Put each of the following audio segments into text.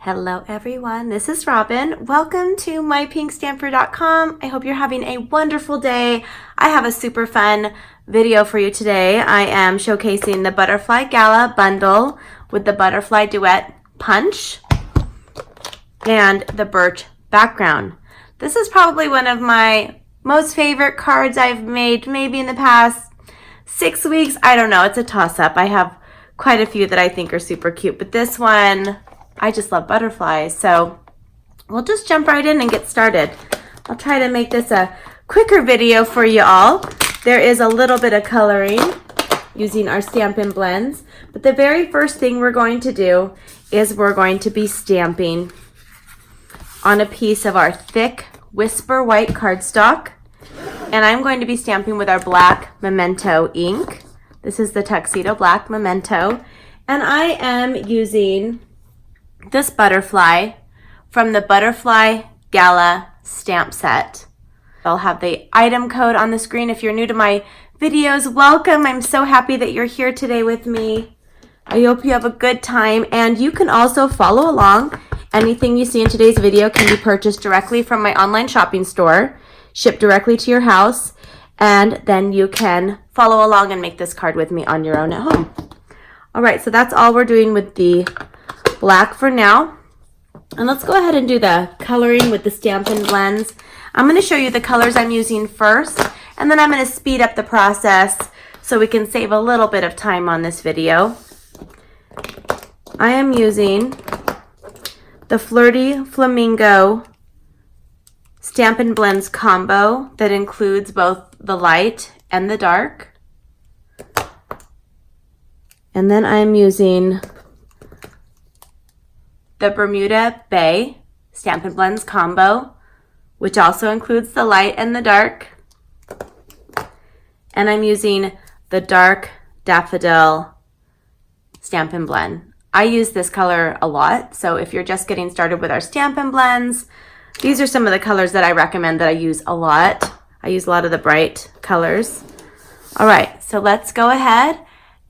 Hello everyone, this is Robyn. Welcome to mypinkstamper.com. I hope you're having a wonderful day. I have a super fun video for you today. I am showcasing the Butterfly Gala bundle with the Butterfly Duet Punch and the Birch background. This is probably one of my most favorite cards I've made maybe in the past 6 weeks. I don't know, it's a toss-up. I have quite a few that I think are super cute, but this one, I just love butterflies, so we'll just jump right in and get started. I'll try to make this a quicker video for you all. There is a little bit of coloring using our Stampin' blends, but the very first thing we're going to do is we're going to be stamping on a piece of our thick Whisper White cardstock, and I'm going to be stamping with our black MEMENTO ink. This is the Tuxedo Black MEMENTO, and I am using this butterfly from the Butterfly Gala stamp set. I'll have the item code on the screen. If you're new to my videos, welcome. I'm so happy that you're here today with me. I hope you have a good time, and you can also follow along. Anything you see in today's video can be purchased directly from my online shopping store, shipped directly to your house, and then you can follow along and make this card with me on your own at home. All right, so that's all we're doing with the black for now. And let's go ahead and do the coloring with the Stampin' blends. I'm going to show you the colors I'm using first, and then I'm going to speed up the process so we can save a little bit of time on this video. I am using the Flirty Flamingo Stampin' Blends combo that includes both the light and the dark. And then I'm using the Bermuda Bay Stampin' Blends combo, which also includes the light and the dark. And I'm using the dark Daffodil Stampin' Blend. I use this color a lot, so if you're just getting started with our Stampin' Blends, these are some of the colors that I recommend that I use a lot. I use a lot of the bright colors. All right, so let's go ahead,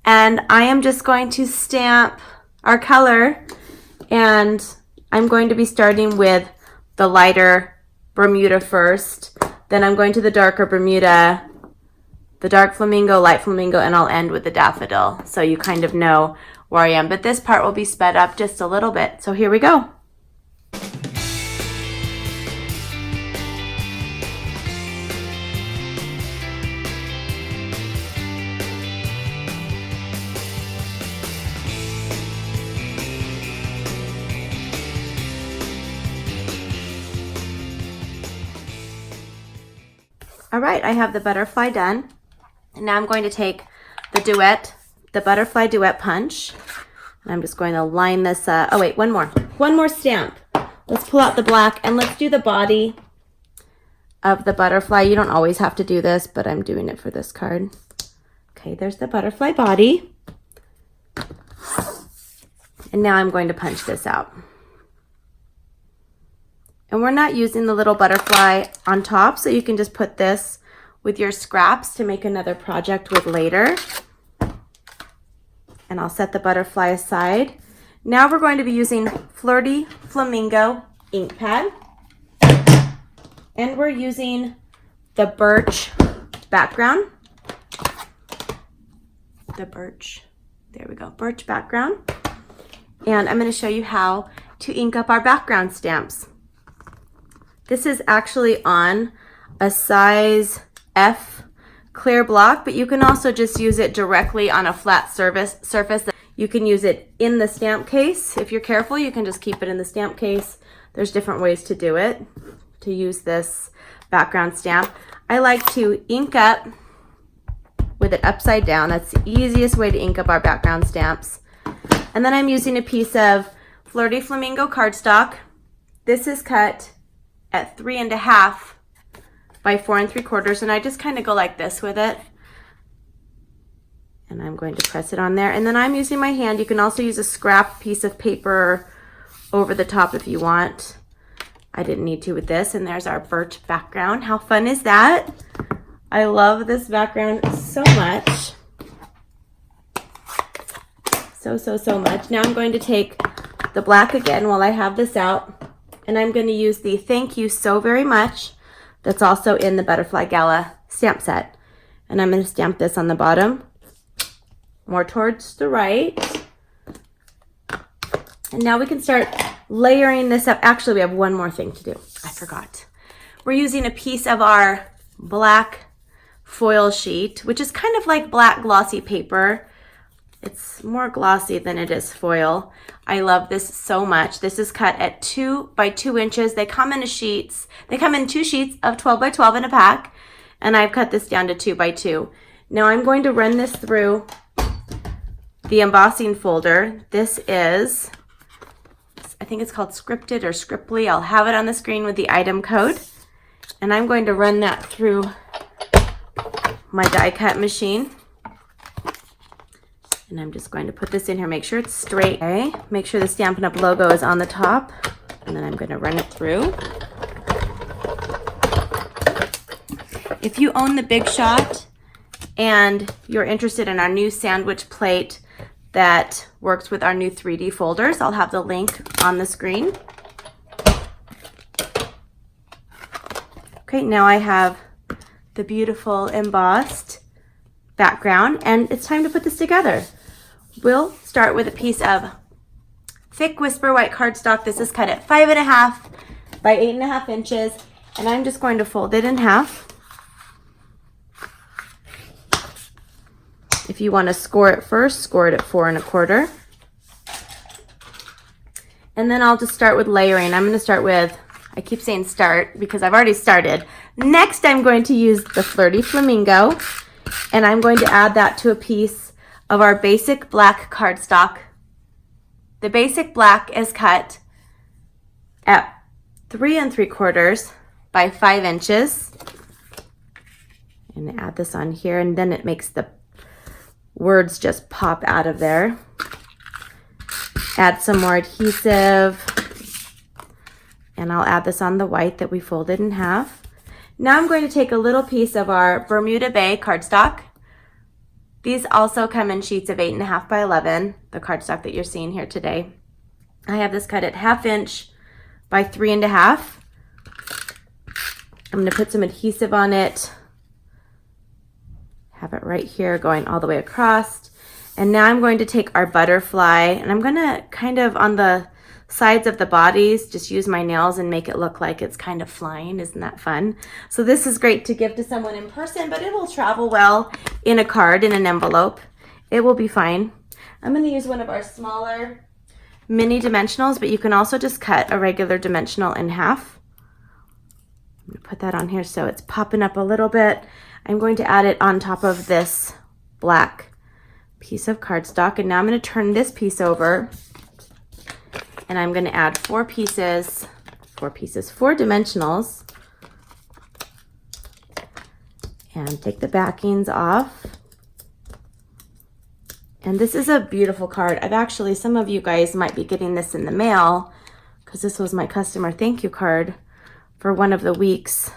and I am just going to stamp our color, and I'm going to be starting with the lighter Bermuda first, then I'm going to the darker Bermuda, the dark flamingo, light flamingo, and I'll end with the daffodil, so you kind of know where I am. But this part will be sped up just a little bit, so here we go. All right, I have the butterfly done. And now I'm going to take the Butterfly Duet Punch. And I'm just going to line this up. Oh wait, one more stamp. Let's pull out the black and let's do the body of the butterfly. You don't always have to do this, but I'm doing it for this card. Okay, there's the butterfly body. And now I'm going to punch this out. And we're not using the little butterfly on top, so you can just put this with your scraps to make another project with later. And I'll set the butterfly aside. Now we're going to be using Flirty Flamingo ink pad. And we're using the birch background. There we go, birch background. And I'm going to show you how to ink up our background stamps. This is actually on a size F clear block, but you can also just use it directly on a flat surface. You can use it in the stamp case. If you're careful, you can just keep it in the stamp case. There's different ways to do it, to use this background stamp. I like to ink up with it upside down. That's the easiest way to ink up our background stamps. And then I'm using a piece of Flirty Flamingo cardstock. This is cut at 3.5 by 4 3/4, and I just kind of go like this with it. And I'm going to press it on there. And then I'm using my hand. You can also use a scrap piece of paper over the top if you want. I didn't need to with this. And there's our birch background. How fun is that? I love this background so much. So much. Now I'm going to take the black again while I have this out. And I'm going to use the Thank You So Very Much that's also in the Butterfly Gala stamp set. And I'm going to stamp this on the bottom, more towards the right. And now we can start layering this up. Actually, we have one more thing to do. I forgot. We're using a piece of our black foil sheet, which is kind of like black glossy paper. It's more glossy than it is foil. I love this so much. This is cut at 2 by 2 inches. They come in sheets. They come in 2 sheets of 12 by 12 in a pack, and I've cut this down to 2 by 2. Now I'm going to run this through the embossing folder. This is, I think it's called Scripted or Scriptly. I'll have it on the screen with the item code, and I'm going to run that through my die cut machine. And I'm just going to put this in here, make sure it's straight. Okay. Make sure the Stampin' Up logo is on the top. And then I'm going to run it through. If you own the Big Shot and you're interested in our new sandwich plate that works with our new 3D folders, I'll have the link on the screen. Okay, now I have the beautiful embossed background, and it's time to put this together. We'll start with a piece of thick Whisper White cardstock. This is cut at 5.5 by 8.5 inches, and I'm just going to fold it in half. If you want to score it first, score it at 4 1/4. And then I'll just start with layering. I'm going to start with, I keep saying start because I've already started. Next, I'm going to use the Flirty Flamingo, and I'm going to add that to a piece of our basic black cardstock. The basic black is cut at 3 3/4 by 5 inches. And add this on here, and then it makes the words just pop out of there. Add some more adhesive, and I'll add this on the white that we folded in half. Now I'm going to take a little piece of our Bermuda Bay cardstock. These also come in sheets of 8.5 by 11, the cardstock that you're seeing here today. I have this cut at 1/2 inch by 3 1/2. I'm going to put some adhesive on it. Have it right here going all the way across. And now I'm going to take our butterfly, and I'm going to kind of on the sides of the bodies just use my nails and make it look like it's kind of flying. Isn't that fun? So this is great to give to someone in person, but it will travel well in a card, in an envelope. It will be fine. I'm going to use one of our smaller mini dimensionals, but you can also just cut a regular dimensional in half. I'm going to put that on here so it's popping up a little bit. I'm going to add it on top of this black piece of cardstock, and now I'm going to turn this piece over, and I'm going to add 4 dimensionals, and take the backings off. And this is a beautiful card. Some of you guys might be getting this in the mail because this was my customer thank you card for one of the weeks,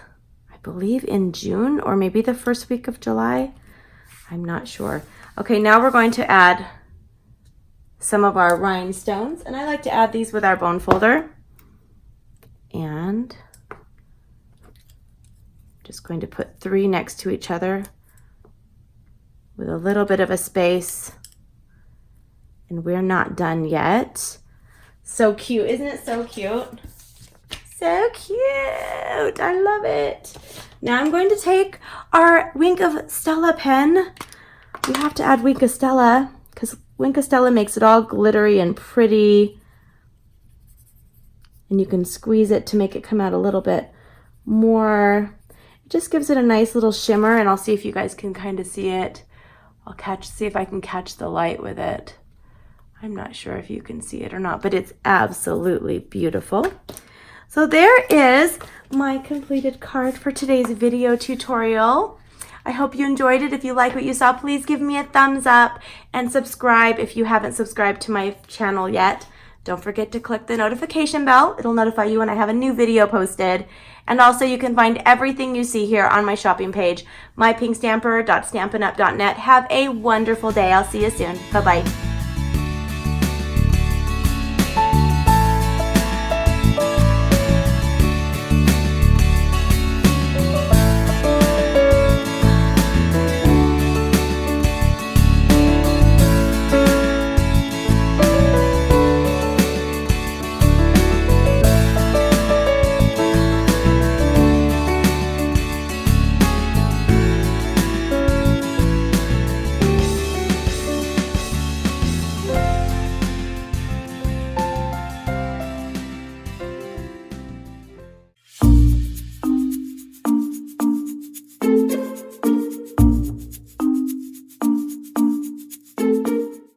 I believe in June or maybe the first week of July. I'm not sure. Okay, now we're going to add some of our rhinestones, and I like to add these with our bone folder. And just going to put 3 next to each other with a little bit of a space. And we're not done yet. So cute, isn't it so cute? So cute, I love it. Now I'm going to take our Wink of Stella pen. We have to add Wink of Stella because Wink of Stella makes it all glittery and pretty. And you can squeeze it to make it come out a little bit more. It just gives it a nice little shimmer, and I'll see if you guys can kind of see it. See if I can catch the light with it. I'm not sure if you can see it or not, but it's absolutely beautiful. So there is my completed card for today's video tutorial. I hope you enjoyed it. If you like what you saw, please give me a thumbs up and subscribe if you haven't subscribed to my channel yet. Don't forget to click the notification bell. It'll notify you when I have a new video posted. And also you can find everything you see here on my shopping page, mypinkstamper.stampinup.net. Have a wonderful day. I'll see you soon. Bye-bye.